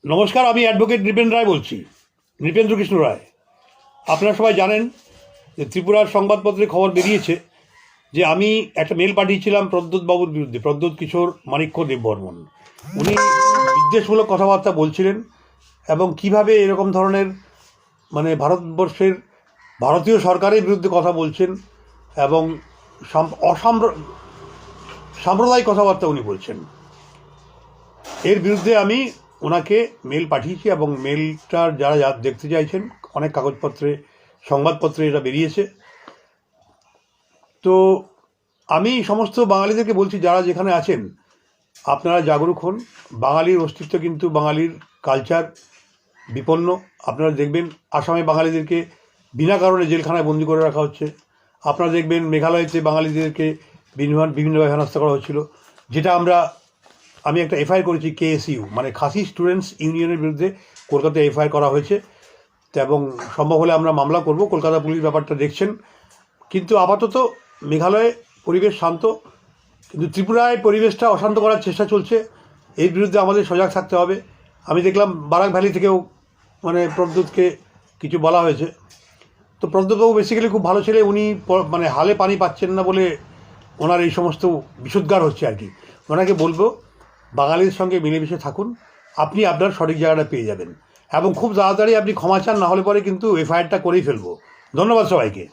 নমস্কার, আমি অ্যাডভোকেট নৃপেন রায় বলছি, নৃপেন্দ্র কৃষ্ণ রায়। আপনারা সবাই জানেন যে ত্রিপুরার সংবাদপত্রে খবর বেরিয়েছে যে আমি একটা মেল পাঠিয়েছিলাম প্রদ্যোৎ বাবুর বিরুদ্ধে, প্রদ্যোৎ কিশোর মাণিক্য দেববর্মন। উনি বিদ্বেষমূলক কথাবার্তা বলছিলেন এবং কিভাবে এরকম ধরনের ভারতবর্ষের ভারতীয় সরকারের বিরুদ্ধে কথা বলছেন এবং সাম্প্রদায়িক কথাবার্তা উনি বলছেন। এর বিরুদ্ধে আমি ওনাকে মেল পাঠিয়েছি এবং মেলটার যারা দেখতে চাইছেন, অনেক কাগজপত্রে সংবাদপত্রে এটা বেরিয়েছে। তো আমি সমস্ত বাঙালিদেরকে বলছি, যারা যেখানে আছেন আপনারা জাগরুক হন। বাঙালির অস্তিত্ব কিন্তু, বাঙালির কালচার বিপন্ন। আপনারা দেখবেন আসামে বাঙালিদেরকে বিনা কারণে জেলখানায় বন্দি করে রাখা হচ্ছে। আপনারা দেখবেন মেঘালয়তে বাঙালিদেরকে বিভিন্নভাবে হেনস্থা করা হচ্ছিল, যেটা আমি একটা এফআইআর করেছি KSU খাসি স্টুডেন্টস ইউনিয়নের বিরুদ্ধে কলকাতায় এফআইআর করা হয়েছে। এবং সম্ভব হলে আমরা মামলা করব। কলকাতা পুলিশ ব্যাপারটা দেখছেন। কিন্তু আপাতত মেঘালয়ে পরিবেশ শান্ত, কিন্তু ত্রিপুরায় পরিবেশটা অশান্ত করার চেষ্টা চলছে। এর বিরুদ্ধে আমাদের সজাগ থাকতে হবে। আমি দেখলাম বারাক ভ্যালি থেকেও প্রদ্যোৎকে কিছু বলা হয়েছে। তো প্রদ্যোৎবাবু বেসিক্যালি খুব ভালো ছেলে। উনি হালে পানি পাচ্ছেন না বলে ওনার এই সমস্ত বিশুদ্ধার হচ্ছে আর কি। ওনাকে বলবো, বাঙালির সঙ্গে মিলেমিশে থাকুন, আপনি আপনার সঠিক জায়গাটা পেয়ে যাবেন। এবং খুব তাড়াতাড়ি আপনি ক্ষমা চান, না হলে পরে কিন্তু এফআইআরটা করেই ফেলবো। ধন্যবাদ সবাইকে।